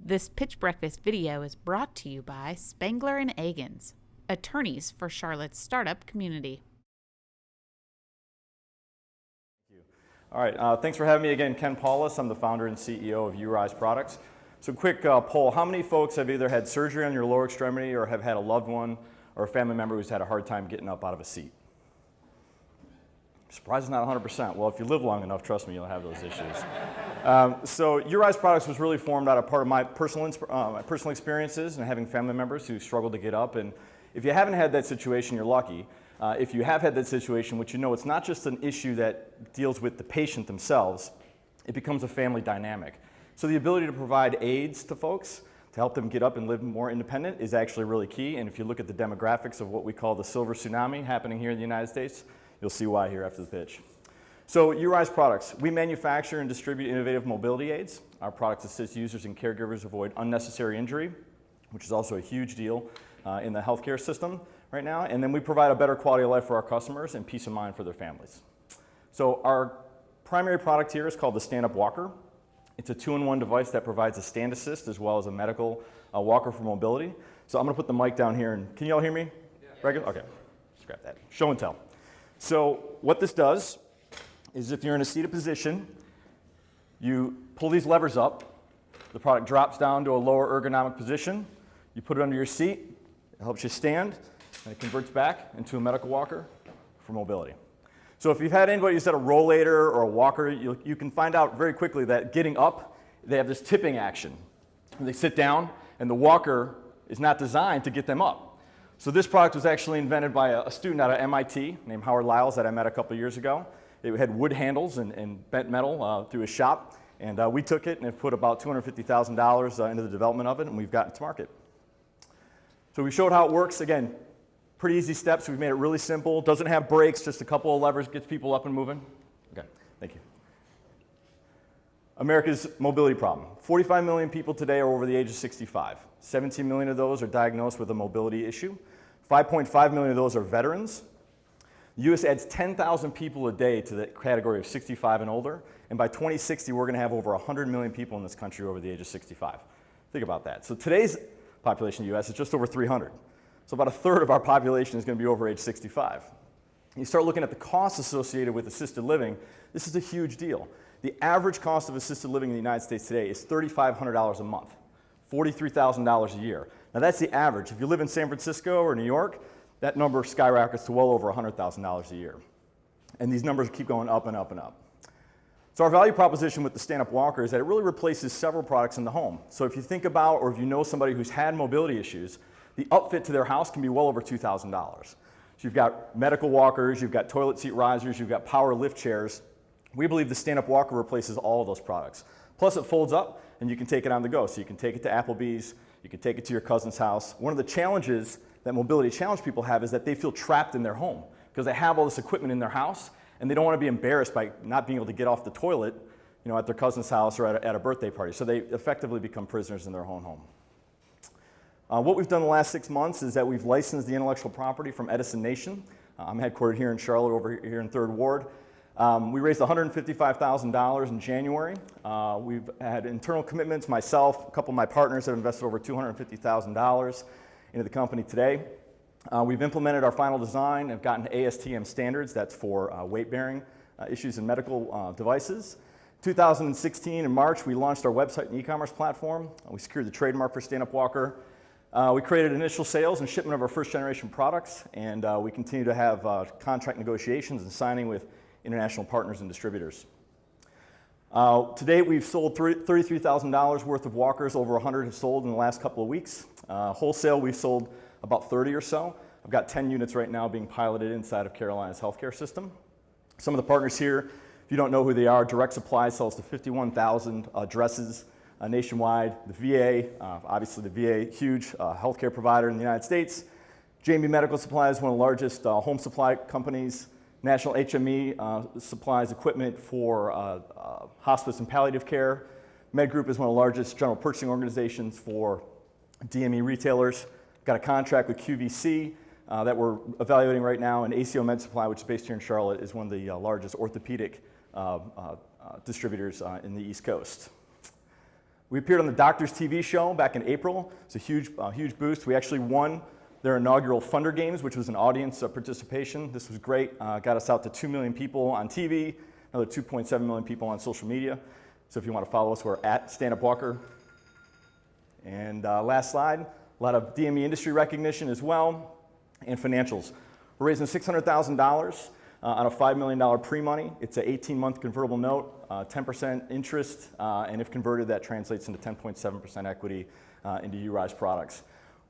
This Pitch Breakfast video is brought to you by Spangler & Agins, attorneys for Charlotte's startup community. All right, thanks for having me again, Ken Paulus. I'm the founder and CEO of URise Products. So quick poll, how many folks have either had surgery on your lower extremity or have had a loved one or a family member who's had a hard time getting up out of a seat? Surprised it's not 100%. Well, if you live long enough, trust me, you'll have those issues. So URise Products was really formed out of part of my personal experiences and having family members who struggled to get up. And if you haven't had that situation, you're lucky. If you have had that situation, which you know it's not just an issue that deals with the patient themselves, it becomes a family dynamic. So the ability to provide aids to folks to help them get up and live more independent is actually really key. And if you look at the demographics of what we call the silver tsunami happening here in the United States, you'll see why here after the pitch. So URise Products, we manufacture and distribute innovative mobility aids. Our products assist users and caregivers avoid unnecessary injury, which is also a huge deal in the healthcare system right now. And then we provide a better quality of life for our customers and peace of mind for their families. So our primary product here is called the Stand-Up Walker. It's a 2-in-1 device that provides a stand assist as well as a medical walker for mobility. So I'm going to put the mic down here, and can you all hear me? Yeah. Regular? Okay, scrap that. Show and tell. So what this does is if you're in a seated position, you pull these levers up, the product drops down to a lower ergonomic position, you put it under your seat, it helps you stand, and it converts back into a medical walker for mobility. So if you've had anybody who's had a rollator or a walker, you can find out very quickly that getting up, they have this tipping action. They sit down, and the walker is not designed to get them up. So this product was actually invented by a student out of MIT named Howard Lyles that I met a couple years ago. It had wood handles and bent metal through his shop, and we took it and have put about $250,000 into the development of it, and we've gotten it to market. So we showed how it works. Again, pretty easy steps. We've made it really simple. Doesn't have brakes, just a couple of levers, gets people up and moving. Okay, thank you. America's mobility problem. 45 million people today are over the age of 65. 17 million of those are diagnosed with a mobility issue. 5.5 million of those are veterans. The U.S. adds 10,000 people a day to the category of 65 and older, and by 2060 we're going to have over 100 million people in this country over the age of 65. Think about that. So today's population in the U.S. is just over 300. So about a third of our population is going to be over age 65. You start looking at the costs associated with assisted living, this is a huge deal. The average cost of assisted living in the United States today is $3,500 a month, $43,000 a year. Now that's the average. If you live in San Francisco or New York, that number skyrockets to well over $100,000 a year. And these numbers keep going up and up and up. So our value proposition with the Stand-Up Walker is that it really replaces several products in the home. So if you think about, or if you know somebody who's had mobility issues, the upfit to their house can be well over $2,000. So you've got medical walkers, you've got toilet seat risers, you've got power lift chairs. We believe the Stand-Up Walker replaces all of those products. Plus it folds up and you can take it on the go. So you can take it to Applebee's, you can take it to your cousin's house. One of the challenges that mobility challenged people have is that they feel trapped in their home because they have all this equipment in their house and they don't want to be embarrassed by not being able to get off the toilet, you know, at their cousin's house or at a birthday party. So they effectively become prisoners in their own home. What we've done the last 6 months is that we've licensed the intellectual property from Edison Nation. I'm headquartered here in Charlotte, over here in 3rd Ward. We raised $155,000 in January. We've had internal commitments. Myself, a couple of my partners have invested over $250,000 into the company today. We've implemented our final design and gotten to ASTM standards. That's for weight-bearing issues in medical devices. 2016, in March, we launched our website and e-commerce platform. We secured the trademark for Stand-Up Walker. We created initial sales and shipment of our first generation products, and we continue to have contract negotiations and signing with international partners and distributors. To date, we've sold $33,000 worth of walkers. Over 100 have sold in the last couple of weeks. Wholesale, we've sold about 30 or so. I've got 10 units right now being piloted inside of Carolina's healthcare system. Some of the partners here, if you don't know who they are, Direct Supply sells to 51,000 addresses nationwide. The VA, obviously the VA, huge healthcare provider in the United States. JMB Medical Supply is one of the largest home supply companies. National HME supplies equipment for hospice and palliative care. Med Group is one of the largest general purchasing organizations for DME retailers. Got a contract with QVC that we're evaluating right now, and ACO Med Supply, which is based here in Charlotte, is one of the largest orthopedic distributors in the East Coast. We appeared on the Doctors TV show back in April. It's a huge boost. We actually won their inaugural Funder Games, which was an audience participation. This was great. Got us out to 2 million people on TV, another 2.7 million people on social media. So if you want to follow us, we're at Stand Up Walker. And last slide, a lot of DME industry recognition as well, and financials. We're raising $600,000 on a $5 million pre-money. It's an 18-month convertible note, 10% interest, and if converted, that translates into 10.7% equity into URise products.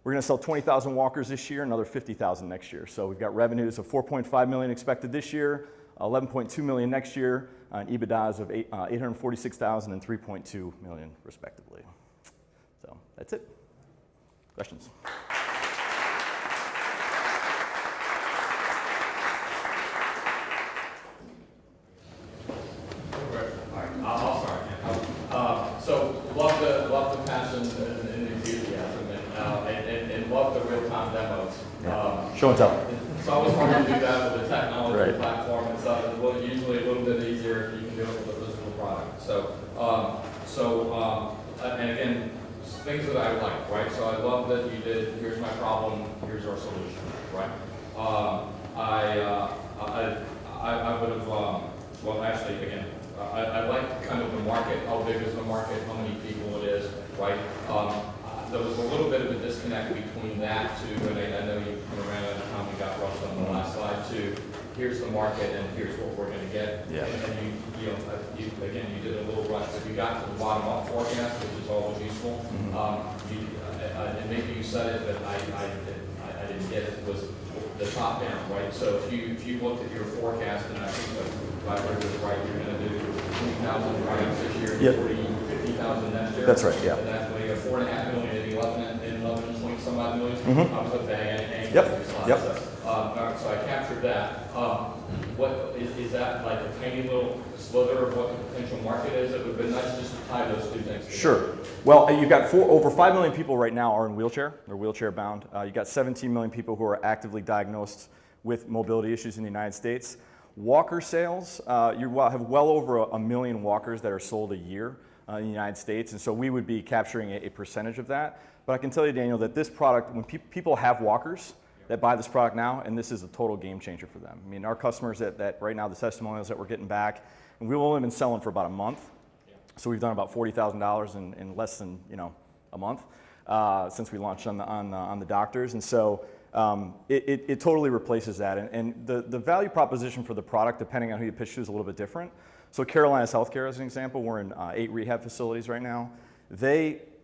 We're going to sell 20,000 walkers this year, another 50,000 next year. So we've got revenues of $4.5 million expected this year, $11.2 million next year, and EBITDAs of $846,000 and $3.2 million respectively. So that's it. Questions? I'll start. So love the passion and enthusiasm, and love the real-time demos. Show and tell. It's always hard to do that with a technology Right. platform and stuff. It's usually a little bit easier if you can do it with a physical product. And again, things that I like, right? So I love that you did. Here's my problem. Here's our solution, right? I would have. Well, actually, again. I like kind of the market, how big is the market, how many people it is, right? There was a little bit of a disconnect between that too, and I know you ran out of time, we got rushed on the last slide too. Here's the market and here's what we're going to get. Yeah. And you did a little rush, but you got to the bottom up forecast, which is always useful. And maybe you said it, but I didn't get it, was the top down, right? So if you looked at your forecast, and I think if I heard this right, you're going to do 20,000 write-ups this year, Yep. 50,000 next year. That's right, yeah. And that's when you have 4.5 million and 11 point some odd million. Mm-hmm. I was like, bang, Yep. Yep. So I captured that. What is that like a tiny little slither of what the potential market is? It would have been nice just to tie those two things together. Sure. Well, you've got over 5 million people right now are in wheelchair. They're wheelchair bound. You've got 17 million people who are actively diagnosed with mobility issues in the United States. Walker sales, you have well over a million walkers that are sold a year in the United States, and so we would be capturing a percentage of that. But I can tell you, Daniel, that this product, when people have walkers that buy this product now, and this is a total game changer for them. I mean, our customers that right now, the testimonials that we're getting back, and we've only been selling for about a month. So we've done about $40,000 in less than a month since we launched on the doctors, and so it totally replaces that. And the value proposition for the product, depending on who you pitch to, is a little bit different. So Carolinas Healthcare, as an example, we're in 8 rehab facilities right now.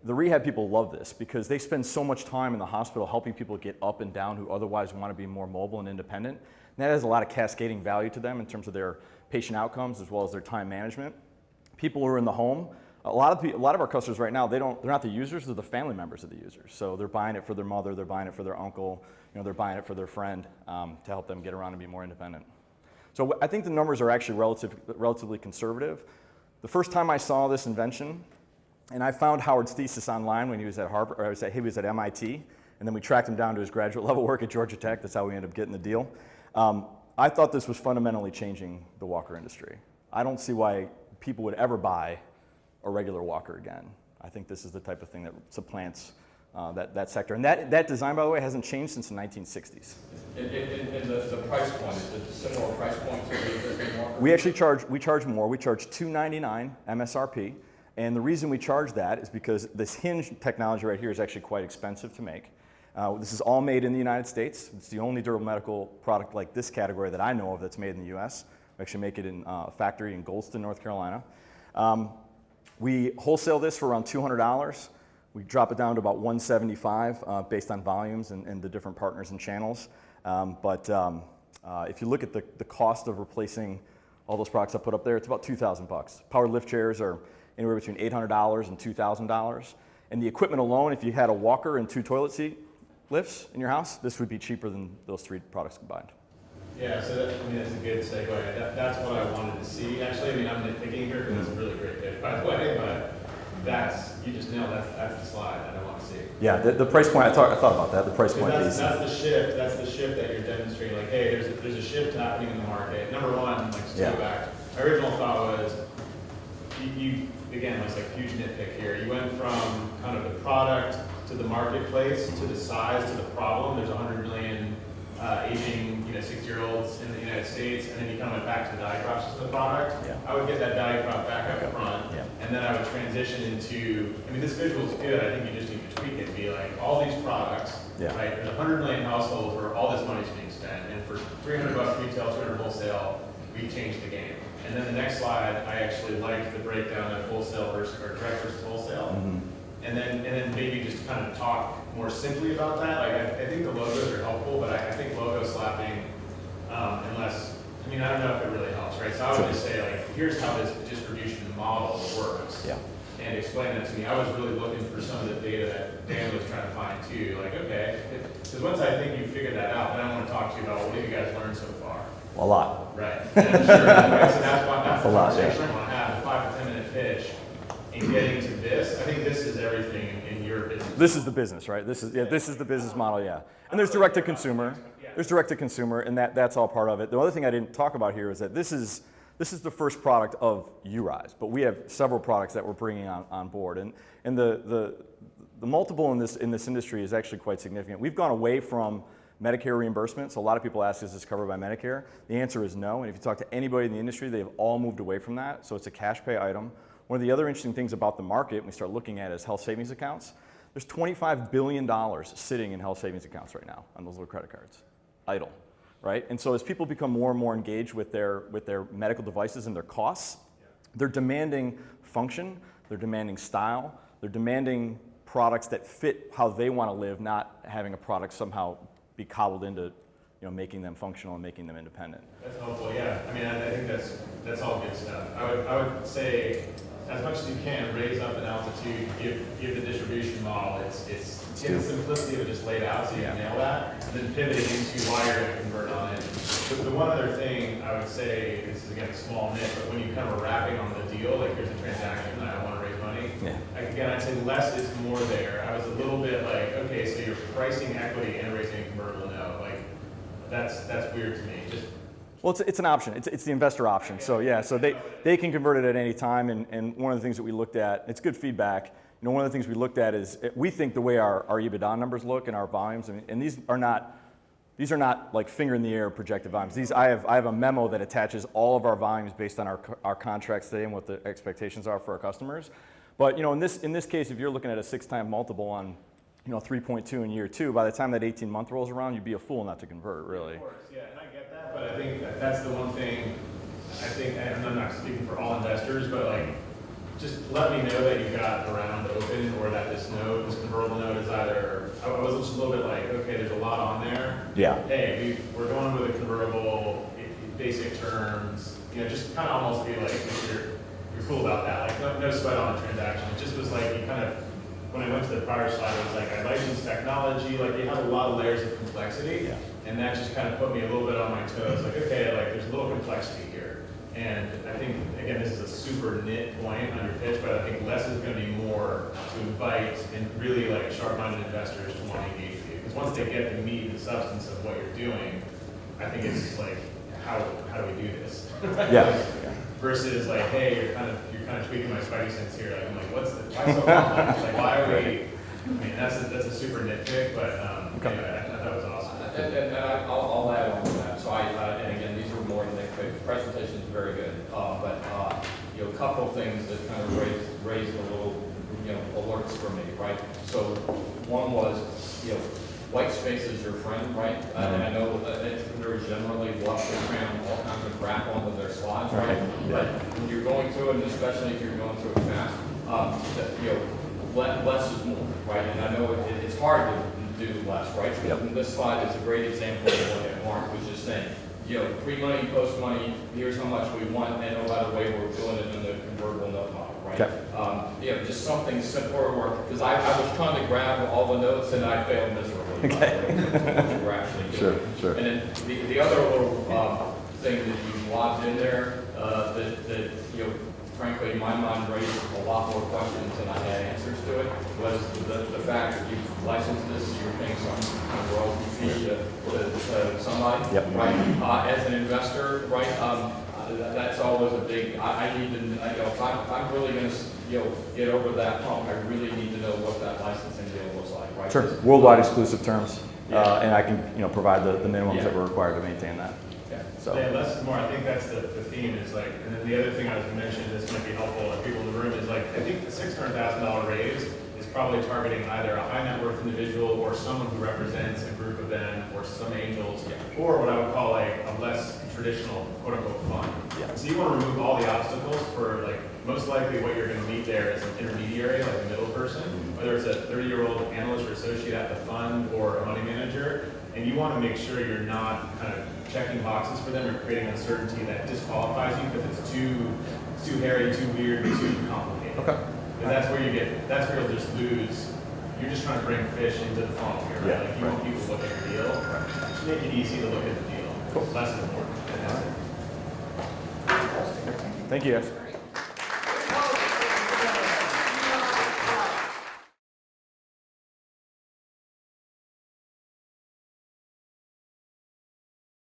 The rehab people love this because they spend so much time in the hospital helping people get up and down who otherwise want to be more mobile and independent. And that has a lot of cascading value to them in terms of their patient outcomes as well as their time management. People who are in the home, a lot of our customers right now, they're not the users, they're the family members of the users. So they're buying it for their mother, they're buying it for their uncle, they're buying it for their friend to help them get around and be more independent. So I think the numbers are actually relatively conservative. The first time I saw this invention, and I found Howard's thesis online when he was at Harvard, or he was at MIT, and then we tracked him down to his graduate level work at Georgia Tech. That's how we ended up getting the deal. I thought this was fundamentally changing the walker industry. I don't see why people would ever buy a regular walker again. I think this is the type of thing that supplants that sector. And that design, by the way, hasn't changed since the 1960s. And the price point, is it a similar price point to the existing walker? We actually charge more. We charge $299 MSRP. And the reason we charge that is because this hinge technology right here is actually quite expensive to make. This is all made in the United States. It's the only durable medical product like this category that I know of that's made in the US. We actually make it in a factory in Goldston, North Carolina. We wholesale this for around $200. We drop it down to about $175 based on volumes and the different partners and channels. If you look at the cost of replacing all those products I put up there, it's about $2,000. Powered lift chairs are anywhere between $800 and $2,000. And the equipment alone, if you had a walker and 2 toilet seat lifts in your house, this would be cheaper than those 3 products combined. Yeah, so that's a good segue. That's what I wanted to see. Actually, I'm nitpicking here because it's a really great pitch, by the way, but you just nailed that's the slide that I want to see. Yeah, the price point, I thought about that, the price point piece. That's the shift that you're demonstrating, like, hey, there's a shift happening in the market. Number one, like, just to go back, my original thought was, again, it's like huge nitpick here. You went from kind of the product to the marketplace to the size to the problem. There's 100 million aging, 6-year-olds in the United States, and then you kind of went back to the value proposition of the product. Yeah. I would get that value prop back up front, Yeah. and then I would transition into, this visual is good, I think you just need to tweak it and be like, all these products, Yeah. right, there's 100 million households where all this money is being spent, and for $300 retail, 200 wholesale, we changed the game. And then the next slide, I actually liked the breakdown of wholesale versus, or direct versus wholesale. Mm-hmm. And then maybe just kind of talk more simply about that. Like, I think the logos are helpful, but I think logo slapping, unless, I don't know if it really helps, right? So I would just say, like, here's how this distribution model works. Yeah. And explain that to me. I was really looking for some of the data that Dan was trying to find too. Like, okay, because once I think you figured that out, then I want to talk to you about what have you guys learned so far. A lot. Right. And I'm sure, right? So that's the A lot, conversation yeah. I want to have, a 5 to 10 minute pitch. And getting to this, I think this is everything in your business. This is the business, right? This is the business model, yeah. And there's direct to consumer. There's direct to consumer, and that's all part of it. The other thing I didn't talk about here is that this is the first product of URise, but we have several products that we're bringing on board, and the multiple in this industry is actually quite significant. We've gone away from Medicare reimbursement, so a lot of people ask, is this covered by Medicare? The answer is no, and if you talk to anybody in the industry, they've all moved away from that, so it's a cash pay item. One of the other interesting things about the market, when we start looking at, is health savings accounts. There's $25 billion sitting in health savings accounts right now on those little credit cards, idle, right? And so as people become more and more engaged with their medical devices and their costs, they're demanding function, they're demanding style, they're demanding products that fit how they want to live, not having a product somehow be cobbled into making them functional and making them independent. That's helpful, yeah. I think that's all good stuff. I would say, as much as you can, raise up in altitude, give the distribution model, it's get the simplicity of it just laid out so you can nail that, and then pivoting into why you're going to convert on it. The one other thing I would say, this is again a small nit, but when you kind of are wrapping on the deal, like here's a transaction, I want to raise money, again, I'd say less is more there. I was a little bit like, okay, so you're pricing equity and raising a convertible note, like that's weird to me. Well, it's an option. It's the investor option. So yeah, so they can convert it at any time. And one of the things that we looked at, it's good feedback. One of the things we looked at is we think the way our EBITDA numbers look and our volumes, and these are not like finger in the air projected volumes. I have a memo that attaches all of our volumes based on our contracts today and what the expectations are for our customers. But in this case, if you're looking at a 6x multiple on 3.2 in year 2, by the time that 18-month rolls around, you'd be a fool not to convert, really. Of course, yeah, and I get that, but I think that's the one thing, and I'm not speaking for all investors, but like, just let me know that you've got a round open, or that this convertible note is either, I was just a little bit like, okay, there's a lot on there. Yeah. Hey, we're going with a convertible, basic terms, just kind of almost be like, you're cool about that, like no sweat on the transaction. It just was like, you kind of, when I went to the prior slide, it was like, I license technology, like you have a lot of layers of complexity, and that just kind of put me a little bit on my toes, like, okay, like there's a little complexity here. And I think, again, this is a super nit point on your pitch, but I think less is going to be more to invite and really like sharp-minded investors to want to engage with you. Because once they get the meat and substance of what you're doing, I think it's just like, how do we do this? Yeah. Versus like, hey, you're kind of tweaking my spidey sense here. Like, I'm like, why so complex? Like, why are we? That's a super nitpick, but anyway, I thought that was awesome. And I'll add on to that. So and again, these are more nitpick. The presentation is very good, but a couple of things that kind of raised a little alerts for me, right? So one was white space is your friend, right? And I know that very generally what they cram all kinds of crap onto their slides, right? But when you're going through it, and especially if you're going through it fast, less is more, right? And I know it's hard to do less, right? And this slide is a great example of what Mark was just saying. Pre-money, post-money, here's how much we want, and oh, by the way, we're doing it in the convertible note model, right? Okay. Just something simpler, because I was trying to grab all the notes and I failed miserably. Okay. What you were actually doing. Sure. And then the other little thing that you lobbed in there that frankly, in my mind raised a lot more questions than I had answers to it, was the fact that you licensed this, you're paying some kind of royalty fee to somebody, right? As an investor, right? That's always a big. I need to, if I'm really going to, get over that hump, I really need to know what that licensing deal looks like, right? Sure. Worldwide exclusive terms, Yeah. and I can provide the minimums Yeah. that we're required to maintain that. Okay. So Yeah, less is more. I think that's the theme is like, and then the other thing I was gonna mention, this might be helpful to people in the room, is like, I think the $600,000 raise is probably targeting either a high net worth individual or someone who represents a group of them or some angels, or what I would call like a less traditional quote unquote fund. Yeah. So you wanna remove all the obstacles for like, most likely what you're gonna meet there is an intermediary, like a middle person, whether it's a 30-year-old analyst or associate at the fund or a money manager, and you wanna make sure you're not kind of checking boxes for them or creating uncertainty that disqualifies you because it's too hairy, too weird, too complicated. okay. And that's where you'll just lose. You're just trying to bring fish into the funnel here, right? Yeah, Like you want people to look at your deal. Just make it easy to look at the deal. Cool. It's less important. And that's it. Thank you, guys.